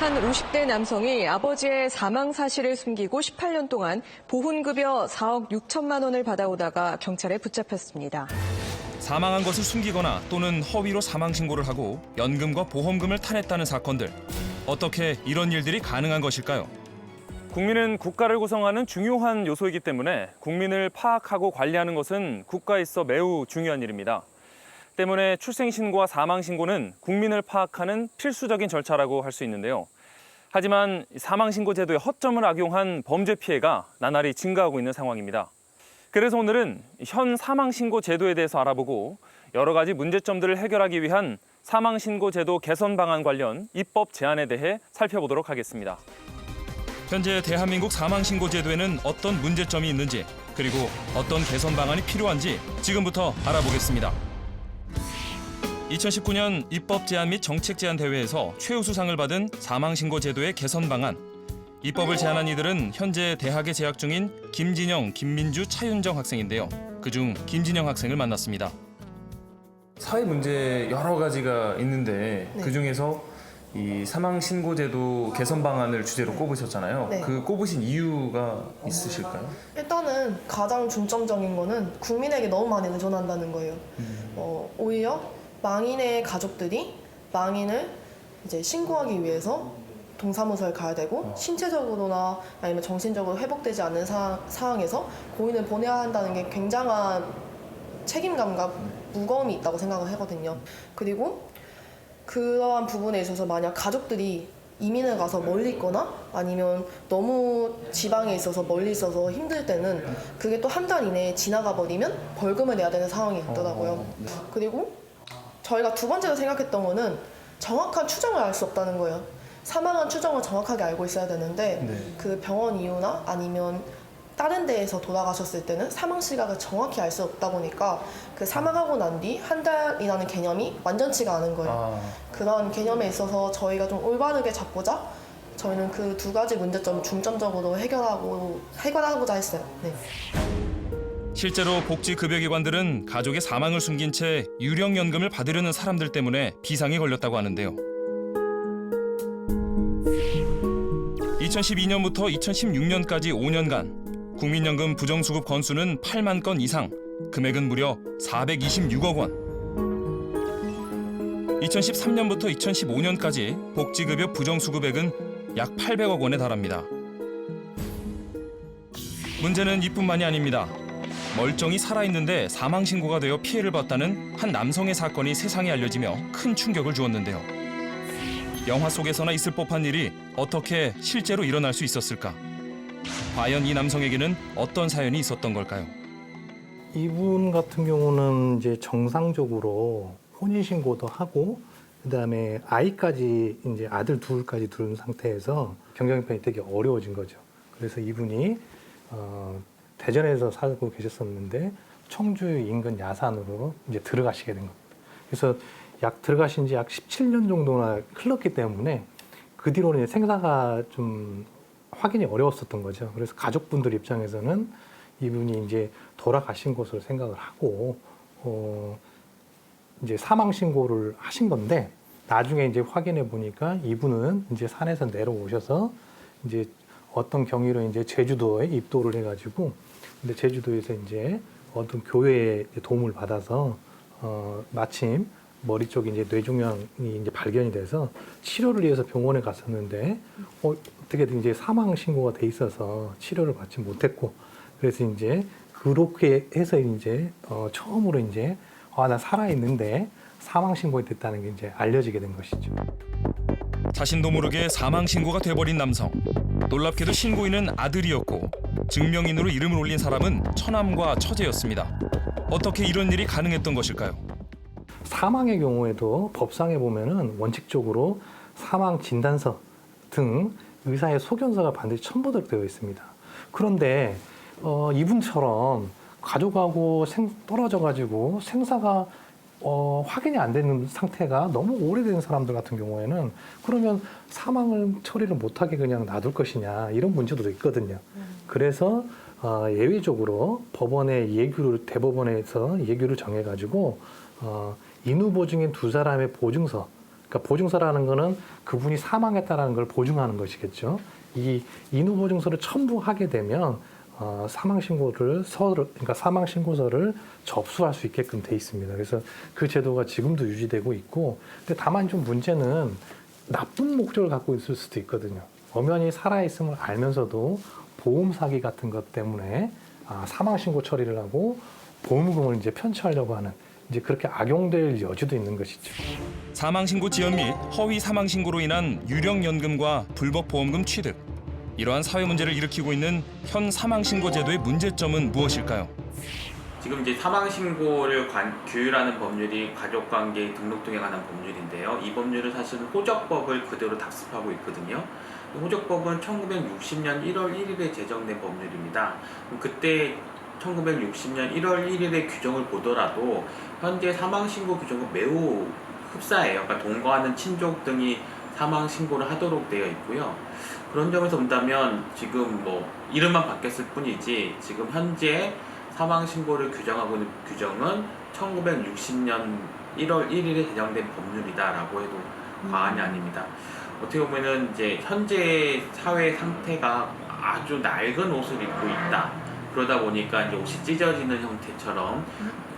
한 50대 남성이 아버지의 사망 사실을 숨기고 18년 동안 보훈급여 4억 6천만 원을 받아오다가 경찰에 붙잡혔습니다. 사망한 것을 숨기거나 또는 허위로 사망 신고를 하고 연금과 보험금을 탈했다는 사건들. 어떻게 이런 일들이 가능한 것일까요? 국민은 국가를 구성하는 중요한 요소이기 때문에 국민을 파악하고 관리하는 것은 국가에 있어 매우 중요한 일입니다. 때문에 출생신고와 사망신고는 국민을 파악하는 필수적인 절차라고 할 수 있는데요. 하지만 사망신고 제도의 허점을 악용한 범죄 피해가 나날이 증가하고 있는 상황입니다. 그래서 오늘은 현 사망신고 제도에 대해서 알아보고 여러 가지 문제점들을 해결하기 위한 사망신고 제도 개선 방안 관련 입법 제안에 대해 살펴보도록 하겠습니다. 현재 대한민국 사망신고 제도에는 어떤 문제점이 있는지, 그리고 어떤 개선 방안이 필요한지 지금부터 알아보겠습니다. 2019년 입법 제안 및 정책 제안 대회에서 최우수상을 받은 사망신고 제도의 개선 방안. 입법을 제안한 이들은 현재 대학에 재학 중인 김진영, 김민주, 차윤정 학생인데요. 그중 김진영 학생을 만났습니다. 사회 문제 여러 가지가 있는데 네. 그중에서 이 사망신고제도 개선 방안을 주제로 꼽으셨잖아요. 네. 그 꼽으신 이유가 있으실까요? 일단은 가장 중점적인 거는 국민에게 너무 많이 의존한다는 거예요. 오히려 망인의 가족들이 망인을 이제 신고하기 위해서 동사무소에 가야 되고 신체적으로나 아니면 정신적으로 회복되지 않는 상황에서 고인을 보내야 한다는 게 굉장한 책임감과 무거움이 있다고 생각을 하거든요. 그리고 그러한 부분에 있어서 만약 가족들이 이민을 가서 멀리 있거나 아니면 너무 지방에 있어서 멀리 있어서 힘들 때는 그게 또 한 달 이내에 지나가 버리면 벌금을 내야 되는 상황이 있더라고요. 그리고 저희가 두 번째로 생각했던 거는 정확한 추정을 알 수 없다는 거예요. 사망한 추정을 정확하게 알고 있어야 되는데 그 병원 이유나 아니면 다른 데에서 돌아가셨을 때는 사망 시각을 정확히 알 수 없다 보니까 그 사망하고 난 뒤 한 달이라는 개념이 완전치가 않은 거예요. 그런 개념에 있어서 저희가 좀 올바르게 잡고자 저희는 그 두 가지 문제점을 중점적으로 해결하고자 했어요. 네. 실제로 복지급여기관들은 가족의 사망을 숨긴 채 유령연금을 받으려는 사람들 때문에 비상이 걸렸다고 하는데요. 2012년부터 2016년까지 5년간 국민연금 부정수급 건수는 8만 건 이상, 금액은 무려 426억 원. 2013년부터 2015년까지 복지급여 부정수급액은 약 800억 원에 달합니다. 문제는 이뿐만이 아닙니다. 멀쩡히 살아있는데 사망신고가 되어 피해를 봤다는 한 남성의 사건이 세상에 알려지며 큰 충격을 주었는데요. 영화 속에서나 있을 법한 일이 어떻게 실제로 일어날 수 있었을까? 과연 이 남성에게는 어떤 사연이 있었던 걸까요? 이분 같은 경우는 이제 정상적으로 혼인신고도 하고 그다음에 아이까지 이제 아들 둘까지 둘 상태에서 경영편이 되게 어려워진 거죠. 그래서 이분이 대전에서 살고 계셨었는데 청주 인근 야산으로 이제 들어가시게 된 겁니다. 그래서 들어가신 지 약 17년 정도나 흘렀기 때문에 그 뒤로는 이제 생사가 좀 확인이 어려웠었던 거죠. 그래서 가족분들 입장에서는 이분이 이제 돌아가신 것으로 생각을 하고 이제 사망 신고를 하신 건데 나중에 이제 확인해 보니까 이분은 이제 산에서 내려오셔서 이제 어떤 경위로 이제 제주도에 입도를 해가지고 근데 제주도에서 이제 어떤 교회의 도움을 받아서 마침 머리 쪽에 이제 뇌종양이 이제 발견이 돼서 치료를 위해서 병원에 갔었는데 어떻게든 이제 사망 신고가 돼 있어서 치료를 받지 못했고 그래서 이제 그렇게 해서 이제 처음으로 이제 나 살아 있는데 사망 신고가 됐다는 게 이제 알려지게 된 것이죠. 자신도 모르게 사망 신고가 돼버린 남성. 놀랍게도 신고인은 아들이었고 증명인으로 이름을 올린 사람은 처남과 처제였습니다. 어떻게 이런 일이 가능했던 것일까요? 사망의 경우에도 법상에 보면은 원칙적으로 사망 진단서 등 의사의 소견서가 반드시 첨부되어 있습니다. 그런데 이분처럼 가족하고 떨어져가지고 생사가 확인이 안 되는 상태가 너무 오래된 사람들 같은 경우에는 그러면 사망을 처리를 못하게 그냥 놔둘 것이냐 이런 문제도 있거든요. 그래서 예외적으로 대법원에서 예규를 정해가지고 인후보증인 두 사람의 보증서 그러니까 보증서라는 거는 그분이 사망했다라는 걸 보증하는 것이겠죠. 이 인후 보증서를 첨부하게 되면 사망 신고서를 접수할 수 있게끔 돼 있습니다. 그래서 그 제도가 지금도 유지되고 있고, 근데 다만 좀 문제는 나쁜 목적을 갖고 있을 수도 있거든요. 엄연히 살아 있음을 알면서도 보험 사기 같은 것 때문에 사망 신고 처리를 하고 보험금을 이제 편취하려고 하는, 이제 그렇게 악용될 여지도 있는 것이죠. 사망신고 지연 및 허위 사망신고로 인한 유령연금과 불법 보험금 취득. 이러한 사회 문제를 일으키고 있는 현 사망신고 제도의 문제점은 무엇일까요? 지금 이제 사망신고를 규율하는 법률이 가족관계 등록 등에 관한 법률인데요. 이 법률은 사실은 호적법을 그대로 답습하고 있거든요. 호적법은 1960년 1월 1일에 제정된 법률입니다. 그때 1960년 1월 1일의 규정을 보더라도 현재 사망신고 규정은 매우 흡사해요. 그러니까 동거하는 친족 등이 사망신고를 하도록 되어 있고요. 그런 점에서 본다면 지금 뭐 이름만 바뀌었을 뿐이지 지금 현재 사망신고를 규정하고 있는 규정은 1960년 1월 1일에 제정된 법률이다라고 해도 과언이 아닙니다. 어떻게 보면은 이제 현재 사회 상태가 아주 낡은 옷을 입고 있다. 그러다 보니까 이제 옷이 찢어지는 형태처럼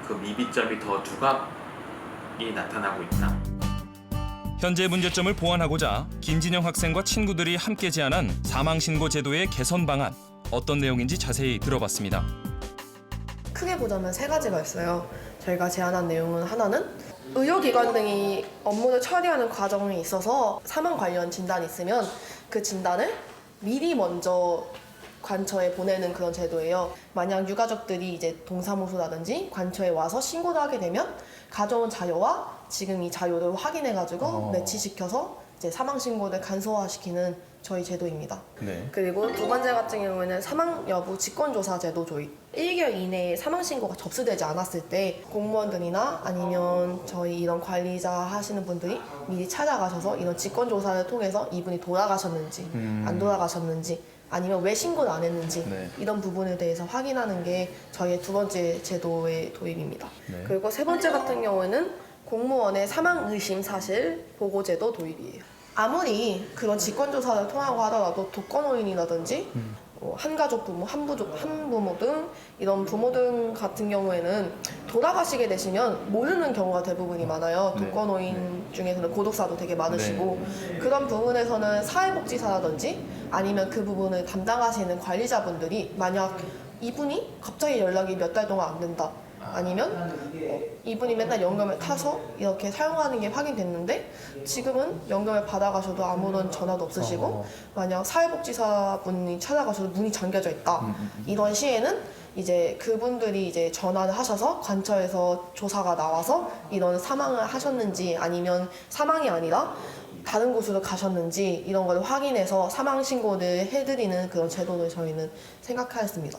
그 미비점이 더 두각이 나타나고 있다. 현재 문제점을 보완하고자 김진영 학생과 친구들이 함께 제안한 사망신고 제도의 개선 방안, 어떤 내용인지 자세히 들어봤습니다. 크게 보자면 세 가지가 있어요. 저희가 제안한 내용은 하나는 의료기관 등이 업무를 처리하는 과정에 있어서 사망 관련 진단이 있으면 그 진단을 미리 먼저 관처에 보내는 그런 제도예요. 만약 유가족들이 이제 동사무소라든지 관처에 와서 신고를 하게 되면 가져온 자료와 지금 이 자료를 확인해가지고 매치시켜서 이제 사망 신고를 간소화시키는 저희 제도입니다. 네. 그리고 두 번째 같은 경우에는 사망 여부 직권조사 제도 도입. 1개월 이내에 사망 신고가 접수되지 않았을 때 공무원들이나 아니면 저희 이런 관리자 하시는 분들이 미리 찾아가셔서 이런 직권조사를 통해서 이분이 돌아가셨는지 안 돌아가셨는지 아니면 왜 신고를 안 했는지 네. 이런 부분에 대해서 확인하는 게 저희의 두 번째 제도의 도입입니다. 네. 그리고 세 번째 같은 경우에는 공무원의 사망 의심 사실 보고 제도 도입이에요. 아무리 그런 직권조사를 통하고 하더라도 독거노인이라든지 한가족 부모, 한부모 등 이런 부모들 같은 경우에는 돌아가시게 되시면 모르는 경우가 대부분이 많아요. 네. 독거노인 중에서는 고독사도 되게 많으시고 그런 부분에서는 사회복지사라든지 아니면 그 부분을 담당하시는 관리자분들이 만약 이분이 갑자기 연락이 몇 달 동안 안 된다. 아니면 이분이 맨날 연금을 타서 이렇게 사용하는 게 확인됐는데 지금은 연금을 받아가셔도 아무런 전화도 없으시고 만약 사회복지사분이 찾아가셔도 문이 잠겨져 있다. 이런 시에는 이제 그분들이 이제 전화를 하셔서 관처에서 조사가 나와서 이런 사망을 하셨는지 아니면 사망이 아니라 다른 곳으로 가셨는지 이런 걸 확인해서 사망 신고를 해드리는 그런 제도를 저희는 생각하였습니다.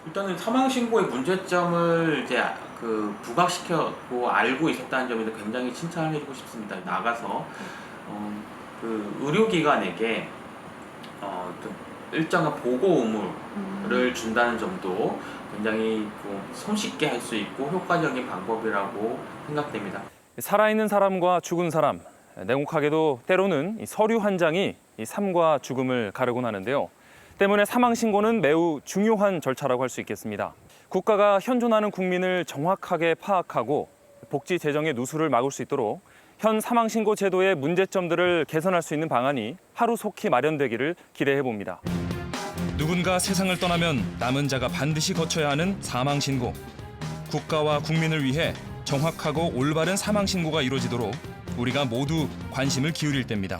일단은 사망신고의 문제점을 이제 부각시켰고 알고 있었다는 점에서 굉장히 칭찬을 해주고 싶습니다. 나가서 그 의료기관에게 좀 일정한 보고 의무를 준다는 점도 굉장히 손쉽게 할 수 있고 효과적인 방법이라고 생각됩니다. 살아있는 사람과 죽은 사람, 냉혹하게도 때로는 이 서류 한 장이 이 삶과 죽음을 가르곤 하는데요. 때문에 사망신고는 매우 중요한 절차라고 할 수 있겠습니다. 국가가 현존하는 국민을 정확하게 파악하고 복지 재정의 누수를 막을 수 있도록 현 사망신고 제도의 문제점들을 개선할 수 있는 방안이 하루속히 마련되기를 기대해 봅니다. 누군가 세상을 떠나면 남은 자가 반드시 거쳐야 하는 사망신고. 국가와 국민을 위해 정확하고 올바른 사망신고가 이루어지도록 우리가 모두 관심을 기울일 때입니다.